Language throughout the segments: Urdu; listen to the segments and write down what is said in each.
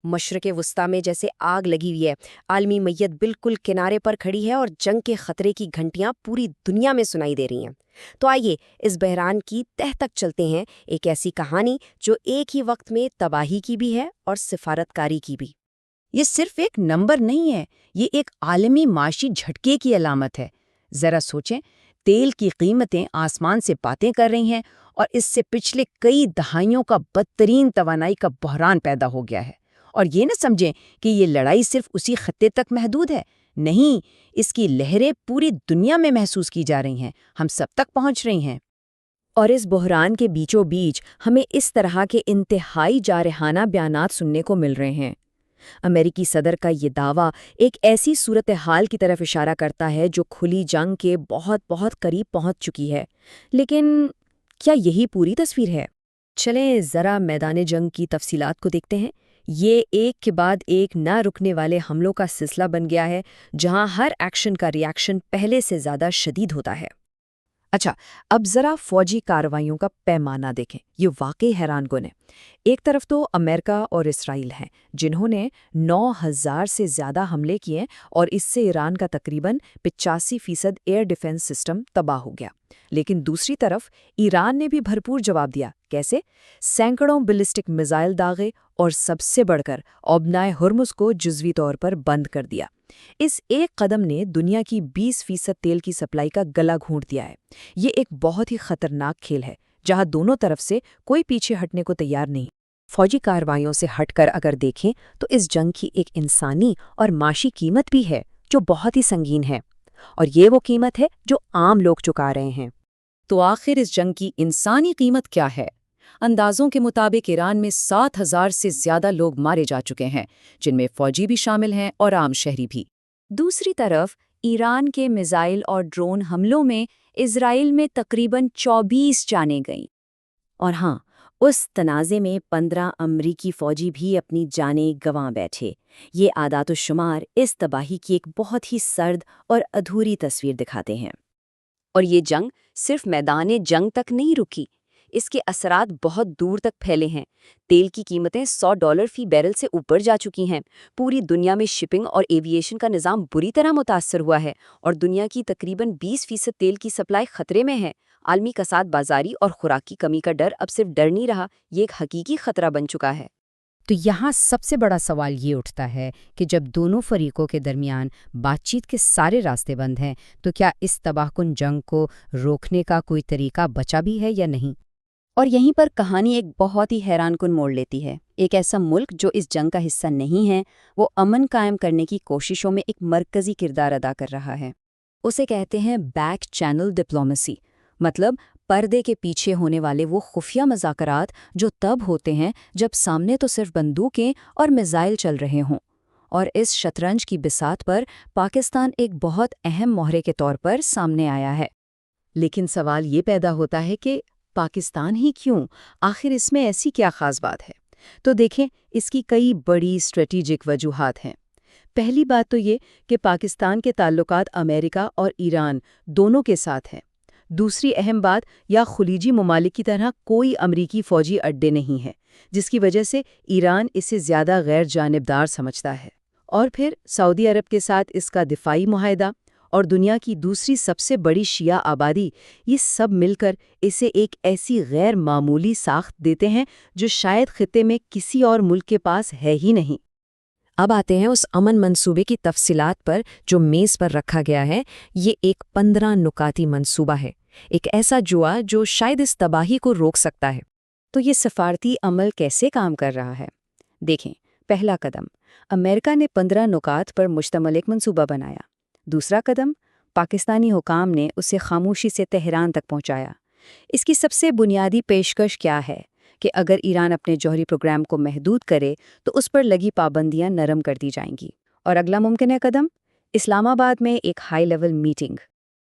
مشرق وسطیٰ میں جیسے آگ لگی ہوئی ہے، عالمی میت بالکل کنارے پر کھڑی ہے اور جنگ کے خطرے کی گھنٹیاں پوری دنیا میں سنائی دے رہی ہیں۔ تو آئیے اس بحران کی تہہ تک چلتے ہیں، ایک ایسی کہانی جو ایک ہی وقت میں تباہی کی بھی ہے اور سفارتکاری کی بھی۔ یہ صرف ایک نمبر نہیں ہے، یہ ایک عالمی معاشی جھٹکے کی علامت ہے۔ ذرا سوچیں، تیل کی قیمتیں آسمان سے باتیں کر رہی ہیں اور اس سے پچھلے کئی دہائیوں کا بدترین توانائی کا بحران پیدا ہو گیا ہے۔ اور یہ نہ سمجھیں کہ یہ لڑائی صرف اسی خطے تک محدود ہے، نہیں، اس کی لہریں پوری دنیا میں محسوس کی جا رہی ہیں، ہم سب تک پہنچ رہی ہیں۔ اور اس بحران کے بیچوں بیچ ہمیں اس طرح کے انتہائی جارحانہ بیانات سننے کو مل رہے ہیں۔ امریکی صدر کا یہ دعویٰ ایک ایسی صورتحال کی طرف اشارہ کرتا ہے جو کھلی جنگ کے بہت بہت قریب پہنچ چکی ہے، لیکن کیا یہی پوری تصویر ہے؟ چلیں ذرا میدان جنگ کی تفصیلات کو دیکھتے ہیں۔ یہ ایک کے بعد ایک نہ رکنے والے حملوں کا سلسلہ بن گیا ہے، جہاں ہر ایکشن کا ری ایکشن پہلے سے زیادہ شدید ہوتا ہے۔ اچھا، اب ذرا فوجی کارروائیوں کا پیمانہ دیکھیں، یہ واقعی حیران کن ہے۔ ایک طرف تو امریکہ اور اسرائیل ہیں، جنہوں نے 9,000 سے زیادہ حملے کیے اور اس سے ایران کا تقریباً 85% ایئر ڈیفنس سسٹم تباہ ہو گیا۔ لیکن دوسری طرف ایران نے بھی بھرپور جواب دیا۔ کیسے؟ سینکڑوں بیلسٹک میزائل داغے اور سب سے بڑھ کر آبنائے ہرمز کو جزوی طور پر بند کر دیا۔ اس ایک قدم نے دنیا کی 20% تیل کی سپلائی کا گلا گھونٹ دیا ہے۔ یہ ایک بہت ہی خطرناک کھیل ہے، جہاں دونوں طرف سے کوئی پیچھے ہٹنے کو تیار نہیں۔ فوجی کارروائیوں سے ہٹ کر اگر دیکھیں تو اس جنگ کی ایک انسانی اور معاشی قیمت بھی ہے جو بہت ہی سنگین ہے، اور یہ وہ قیمت ہے جو عام لوگ چکا رہے ہیں۔ تو آخر اس جنگ کی انسانی قیمت کیا ہے؟ اندازوں کے مطابق ایران میں 7,000 سے زیادہ لوگ مارے جا چکے ہیں، جن میں فوجی بھی شامل ہیں اور عام شہری بھی۔ دوسری طرف ایران کے میزائل اور ڈرون حملوں میں اسرائیل میں تقریباً 24 جانیں گئیں۔ اور ہاں، اس تنازع میں 15 امریکی فوجی بھی اپنی جانیں گنوا بیٹھے۔ یہ اعداد و شمار اس تباہی کی ایک بہت ہی سرد اور ادھوری تصویر دکھاتے ہیں۔ اور یہ جنگ صرف میدان جنگ تک نہیں رکی، اس کے اثرات بہت دور تک پھیلے ہیں۔ تیل کی قیمتیں $100 فی بیرل سے اوپر جا چکی ہیں۔ پوری دنیا میں شپنگ اور ایویشن کا نظام بری طرح متاثر ہوا ہے، اور دنیا کی تقریباً 20% تیل کی سپلائی خطرے میں ہے۔ عالمی کساد بازاری اور خوراک کی کمی کا ڈر اب صرف ڈر نہیں رہا، یہ ایک حقیقی خطرہ بن چکا ہے۔ تو یہاں سب سے بڑا سوال یہ اٹھتا ہے کہ جب دونوں فریقوں کے درمیان بات چیت کے سارے راستے بند ہیں، تو کیا اس تباہ کن جنگ کو روکنے کا کوئی طریقہ بچا بھی ہے یا نہیں؟ اور یہیں پر کہانی ایک بہت ہی حیران کن موڑ لیتی ہے۔ ایک ایسا ملک جو اس جنگ کا حصہ نہیں ہے، وہ امن قائم کرنے کی کوششوں میں ایک مرکزی کردار ادا کر رہا ہے۔ اسے کہتے ہیں بیک چینل ڈپلومیسی، مطلب پردے کے پیچھے ہونے والے وہ خفیہ مذاکرات جو تب ہوتے ہیں جب سامنے تو صرف بندوقیں اور میزائل چل رہے ہوں۔ اور اس شطرنج کی بساط پر پاکستان ایک بہت اہم مہرے کے طور پر سامنے آیا ہے۔ لیکن سوال یہ پیدا ہوتا ہے کہ پاکستان ہی کیوں؟ آخر اس میں ایسی کیا خاص بات ہے؟ تو دیکھیں، اس کی کئی بڑی اسٹریٹجک وجوہات ہیں۔ پہلی بات تو یہ کہ پاکستان کے تعلقات امریکہ اور ایران دونوں کے ساتھ ہیں۔ دوسری اہم بات، یا خلیجی ممالک کی طرح کوئی امریکی فوجی اڈے نہیں ہے، جس کی وجہ سے ایران اسے زیادہ غیر جانبدار سمجھتا ہے۔ اور پھر سعودی عرب کے ساتھ اس کا دفاعی معاہدہ اور دنیا کی دوسری سب سے بڑی شیعہ آبادی، یہ سب مل کر اسے ایک ایسی غیر معمولی ساخت دیتے ہیں جو شاید خطے میں کسی اور ملک کے پاس ہے ہی نہیں۔ اب آتے ہیں اس امن منصوبے کی تفصیلات پر جو میز پر رکھا گیا ہے۔ یہ ایک 15 نکاتی منصوبہ ہے، ایک ایسا جوا جو شاید اس تباہی کو روک سکتا ہے۔ تو یہ سفارتی عمل کیسے کام کر رہا ہے؟ دیکھیں، پہلا قدم، امریکہ نے 15 نکات پر مشتمل ایک منصوبہ بنایا۔ دوسرا قدم، پاکستانی حکام نے اسے خاموشی سے تہران تک پہنچایا۔ اس کی سب سے بنیادی پیشکش کیا ہے کہ اگر ایران اپنے جوہری پروگرام کو محدود کرے تو اس پر لگی پابندیاں نرم کر دی جائیں گی۔ اور اگلا ممکن ہے قدم، اسلام آباد میں ایک ہائی لیول میٹنگ۔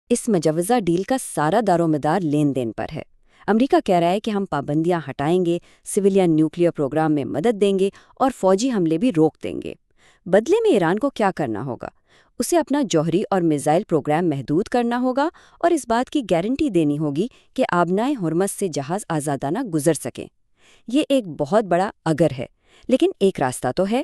اس مجوزہ ڈیل کا سارا دار و مدار لین دین پر ہے۔ امریکہ کہہ رہا ہے کہ ہم پابندیاں ہٹائیں گے، سویلین نیوکلیئر پروگرام میں مدد دیں گے اور فوجی حملے بھی روک دیں گے۔ بدلے میں ایران کو کیا کرنا ہوگا؟ اسے اپنا جوہری اور میزائل پروگرام محدود کرنا ہوگا اور اس بات کی گارنٹی دینی ہوگی کہ آبنائے ہرمز سے جہاز آزادانہ گزر سکیں۔ یہ ایک بہت بڑا اگر ہے، لیکن ایک راستہ تو ہے۔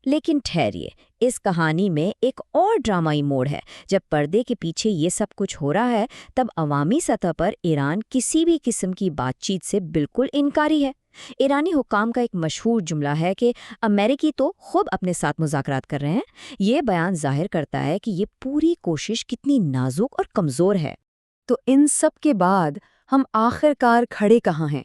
لیکن ٹھہریے، اس کہانی میں ایک اور ڈرامائی موڑ ہے۔ جب پردے کے پیچھے یہ سب کچھ ہو رہا ہے، تب عوامی سطح پر ایران کسی بھی قسم کی بات چیت سے بالکل انکاری ہے۔ ایرانی حکام کا ایک مشہور جملہ ہے کہ امریکی تو خود اپنے ساتھ مذاکرات کر رہے ہیں۔ یہ بیان ظاہر کرتا ہے کہ یہ پوری کوشش کتنی نازک اور کمزور ہے۔ تو ان سب کے بعد ہم آخر کار کھڑے کہاں ہیں؟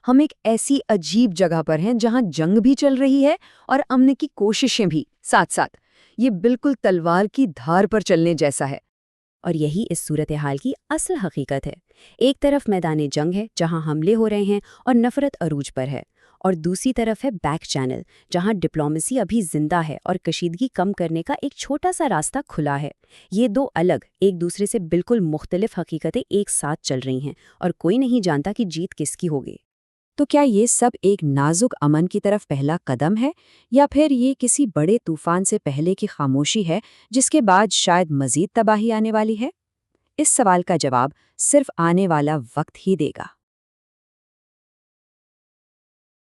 ہم ایک ایسی عجیب جگہ پر ہیں جہاں جنگ بھی چل رہی ہے اور امن کی کوششیں بھی ساتھ ساتھ۔ یہ بالکل تلوار کی دھار پر چلنے جیسا ہے۔ اور یہی اس صورتحال کی اصل حقیقت ہے۔ ایک طرف میدان جنگ ہے جہاں حملے ہو رہے ہیں اور نفرت عروج پر ہے، اور دوسری طرف ہے بیک چینل جہاں ڈپلومیسی ابھی زندہ ہے اور کشیدگی کم کرنے کا ایک چھوٹا سا راستہ کھلا ہے۔ یہ دو الگ، ایک دوسرے سے بالکل مختلف حقیقتیں ایک ساتھ چل رہی ہیں، اور کوئی نہیں جانتا کہ جیت کس کی ہوگی۔ تو کیا یہ سب ایک نازک امن کی طرف پہلا قدم ہے، یا پھر یہ کسی بڑے طوفان سے پہلے کی خاموشی ہے جس کے بعد شاید مزید تباہی آنے والی ہے؟ اس سوال کا جواب صرف آنے والا وقت ہی دے گا۔